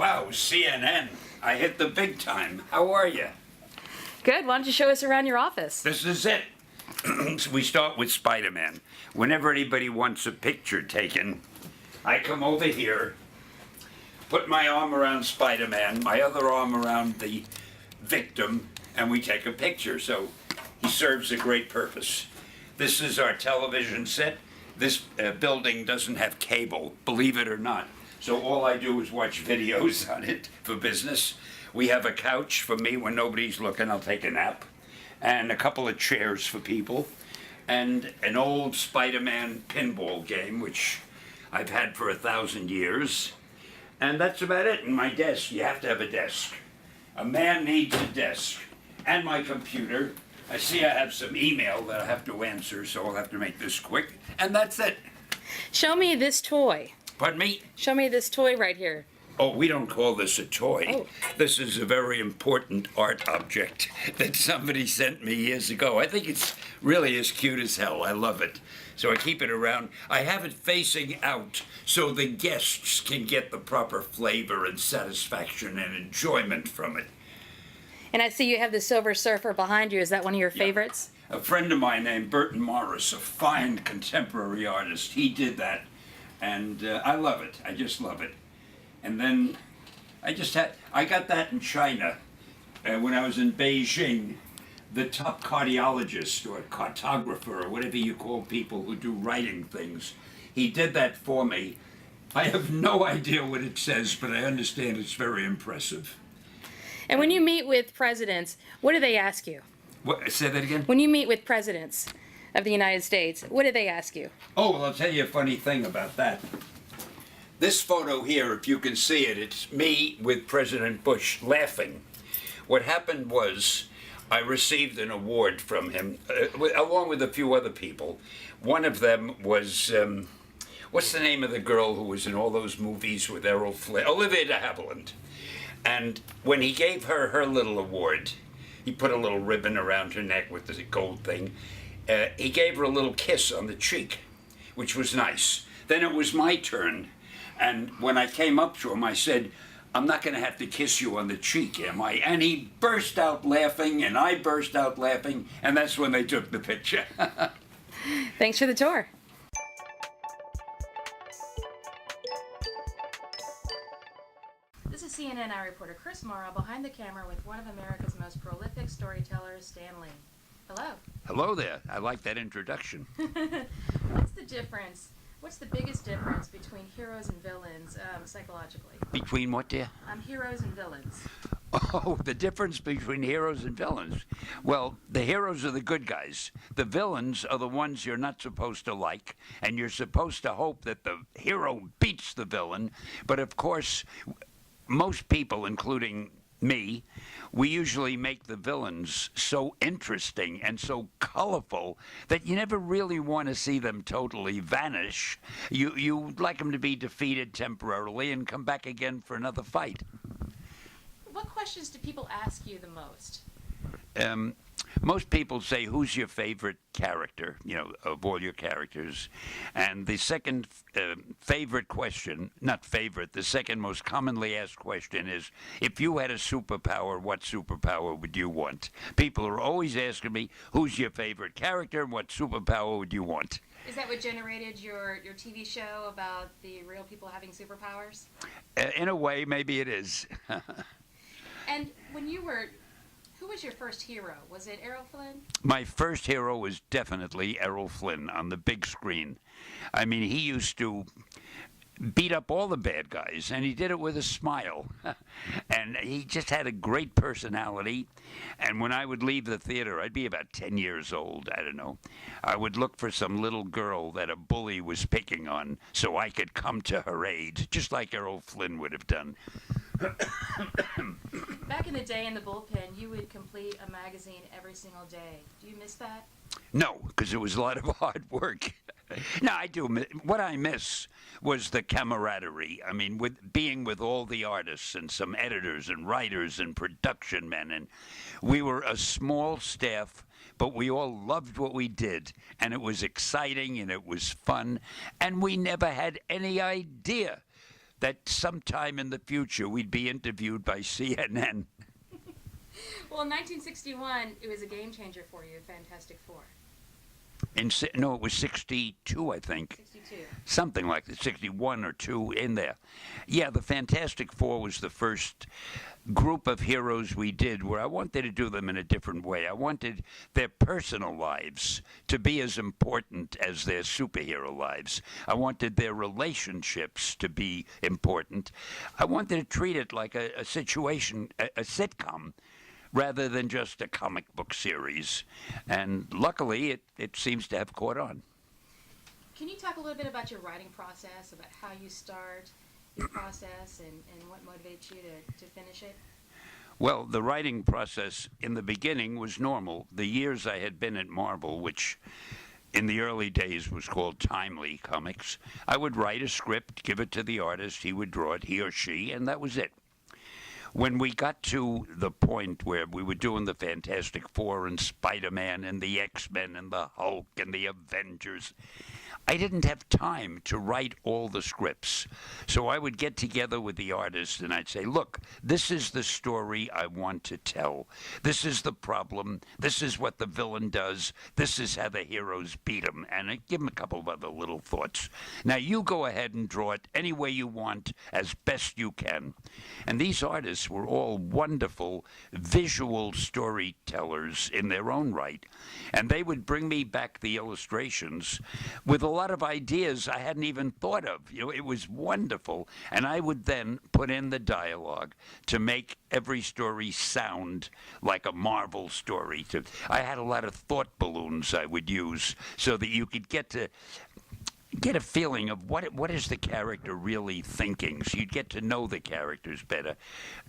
Wow, CNN. I hit the big time. How are you? Good. Why don't you show us around your office? This is it. We start with Spider-Man. Whenever anybody wants a picture taken, I come over here, put my arm around Spider-Man, my other arm around the victim, and we take a picture. So he serves a great purpose. This is our television set. This building doesn't have cable, believe it or not. So all I do is watch videos on it for business. We have a couch for me when nobody's looking, I'll take a nap. And a couple of chairs for people. And an old Spider-Man pinball game, which I've had for 1,000 years. And that's about it. And my desk, you have to have a desk. A man needs a desk. And my computer. I see I have some email that I have to answer, so I'll have to make this quick. And that's it. Show me this toy. Pardon me? Show me this toy right here. Oh, we don't call this a toy. Oh. This is a very important art object that somebody sent me years ago. I think it's really as cute as hell. I love it. So I keep it around. I have it facing out so the guests can get the proper flavor and satisfaction and enjoyment from it. And I see you have the Silver Surfer behind you. Is that one of your favorites? A friend of mine named Burton Morris, a fine contemporary artist, he did that. And I love it. I just love it. And then I got that in China when I was in Beijing. The top cardiologist or cartographer or whatever you call people who do writing things, he did that for me. I have no idea what it says, but I understand it's very impressive. And when you meet with presidents, what do they ask you? What, say that again? When you meet with presidents of the United States, what do they ask you? Oh, well, I'll tell you a funny thing about that. This photo here, if you can see it, it's me with President Bush laughing. What happened was I received an award from him, along with a few other people. One of them was, what's the name of the girl who was in all those movies with Errol Flynn? Olivia de Havilland. And when he gave her her little award, he put a little ribbon around her neck with the gold thing. He gave her a little kiss on the cheek, which was nice. Then it was my turn. And when I came up to him, I said, I'm not going to have to kiss you on the cheek, am I? And he burst out laughing, and I burst out laughing, and that's when they took the picture. Thanks for the tour. This is CNN reporter Chris Morrow behind the camera with one of America's most prolific storytellers, Stan Lee. Hello. Hello there. I like that introduction. What's the difference? What's the biggest difference between heroes and villains psychologically? Between what, dear? Heroes and villains. Oh, the difference between heroes and villains. Well, the heroes are the good guys. The villains are the ones you're not supposed to like, and you're supposed to hope that the hero beats the villain. But of course, most people, including me, we usually make the villains so interesting and so colorful that you never really want to see them totally vanish. You'd like them to be defeated temporarily and come back again for another fight. What questions do people ask you the most? Most people say, who's your favorite character, of all your characters? And the second favorite question, not favorite, the second most commonly asked question is, if you had a superpower, what superpower would you want? People are always asking me, who's your favorite character and what superpower would you want? Is that what generated your TV show about the real people having superpowers? In a way, maybe it is. And when you were... Who was your first hero? Was it Errol Flynn? My first hero was definitely Errol Flynn on the big screen. I mean, he used to beat up all the bad guys, and he did it with a smile. And he just had a great personality. And when I would leave the theater, I'd be about 10 years old, I don't know. I would look for some little girl that a bully was picking on so I could come to her aid, just like Errol Flynn would have done. Back in the day in the bullpen, you would complete a magazine every single day. Do you miss that? No, because it was a lot of hard work. No, I do. What I miss was the camaraderie. I mean, being with all the artists and some editors and writers and production men. And we were a small staff, but we all loved what we did. And it was exciting and it was fun. And we never had any idea that sometime in the future we'd be interviewed by CNN. Well, in 1961, it was a game changer for you, Fantastic Four. No, it was 62, I think. 62. Something like that, 61 or 2 in there. Yeah, the Fantastic Four was the first group of heroes we did where I wanted to do them in a different way. I wanted their personal lives to be as important as their superhero lives. I wanted their relationships to be important. I wanted to treat it like a situation, a sitcom, rather than just a comic book series. And luckily, it seems to have caught on. Can you talk a little bit about your writing process, about how you start your process and what motivates you to finish it? Well, the writing process in the beginning was normal. The years I had been at Marvel, which in the early days was called Timely Comics, I would write a script, give it to the artist, he would draw it, he or she, and that was it. When we got to the point where we were doing the Fantastic Four and Spider-Man and the X-Men and the Hulk and the Avengers, I didn't have time to write all the scripts. So I would get together with the artist and I'd say, look, this is the story I want to tell. This is the problem. This is what the villain does. This is how the heroes beat him. And I'd give him a couple of other little thoughts. Now you go ahead and draw it any way you want, as best you can. And these artists were all wonderful visual storytellers in their own right. And they would bring me back the illustrations with a lot of ideas I hadn't even thought of. You know, it was wonderful. And I would then put in the dialogue to make every story sound like a Marvel story. I had a lot of thought balloons I would use so that you could get a feeling of what is the character really thinking, so you'd get to know the characters better.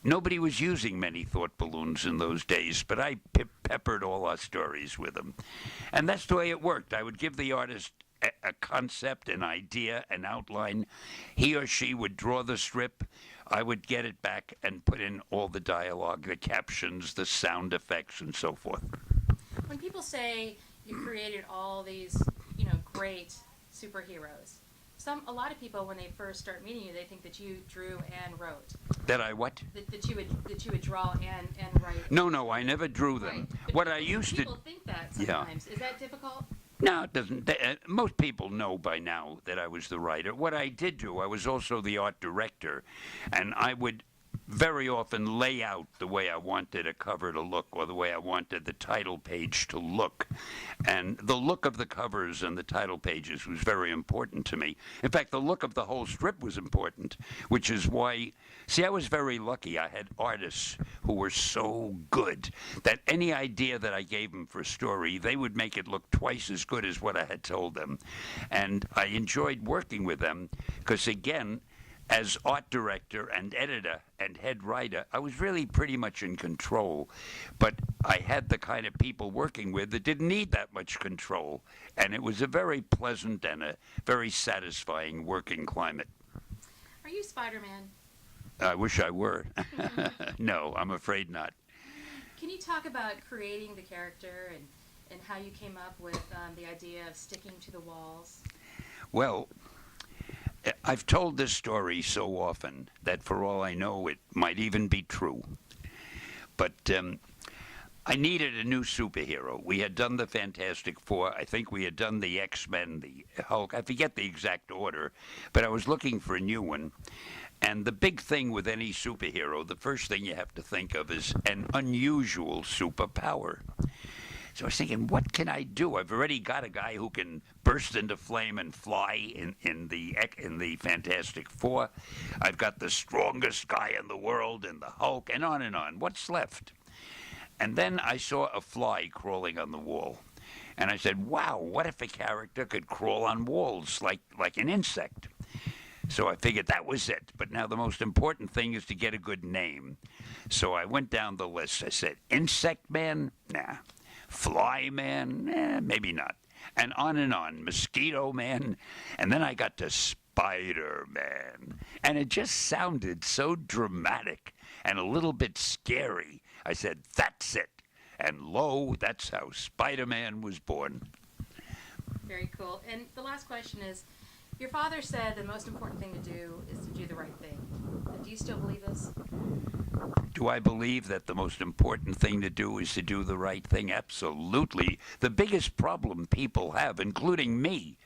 Nobody was using many thought balloons in those days, but I peppered all our stories with them. And that's the way it worked. I would give the artist a concept, an idea, an outline. He or she would draw the strip. I would get it back and put in all the dialogue, the captions, the sound effects, and so forth. When people say you created all these, great superheroes, a lot of people, when they first start meeting you, they think that you drew and wrote. That I what? That you would draw and write. No, I never drew them. Right. What I used to. People think that sometimes. Yeah. Is that difficult? No, it doesn't. Most people know by now that I was the writer. What I did do, I was also the art director, and I would very often lay out the way I wanted a cover to look or the way I wanted the title page to look. And the look of the covers and the title pages was very important to me. In fact, the look of the whole strip was important, which is why, I was very lucky. I had artists who were so good that any idea that I gave them for a story, they would make it look twice as good as what I had told them. And I enjoyed working with them because, again, as art director and editor and head writer, I was really pretty much in control. But I had the kind of people working with that didn't need that much control. And it was a very pleasant and a very satisfying working climate. Are you Spider-Man? I wish I were. No, I'm afraid not. Can you talk about creating the character and how you came up with the idea of sticking to the walls? Well, I've told this story so often that for all I know, it might even be true. But I needed a new superhero. We had done the Fantastic Four. I think we had done the X-Men, the Hulk. I forget the exact order, but I was looking for a new one. And the big thing with any superhero, the first thing you have to think of is an unusual superpower. So I was thinking, what can I do? I've already got a guy who can burst into flame and fly in the Fantastic Four. I've got the strongest guy in the world in the Hulk, and on and on. What's left? And then I saw a fly crawling on the wall. And I said, wow, what if a character could crawl on walls like an insect? So I figured that was it. But now the most important thing is to get a good name. So I went down the list. I said, Insect Man? Nah. Fly Man? Maybe not. And on, Mosquito Man. And then I got to Spider-Man. And it just sounded so dramatic and a little bit scary. I said, that's it. And lo, that's how Spider-Man was born. Very cool. And the last question is, Your father said the most important thing to do is to do the right thing. Do you still believe this? Do I believe that the most important thing to do is to do the right thing? Absolutely. The biggest problem people have, including me,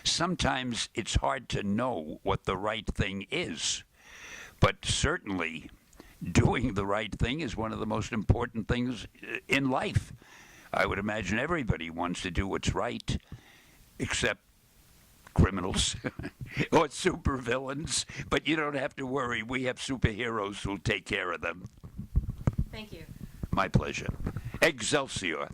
sometimes it's hard to know what the right thing is. But certainly, doing the right thing is one of the most important things in life. I would imagine everybody wants to do what's right, except criminals or supervillains. But you don't have to worry. We have superheroes who'll take care of them. Thank you. My pleasure. Excelsior.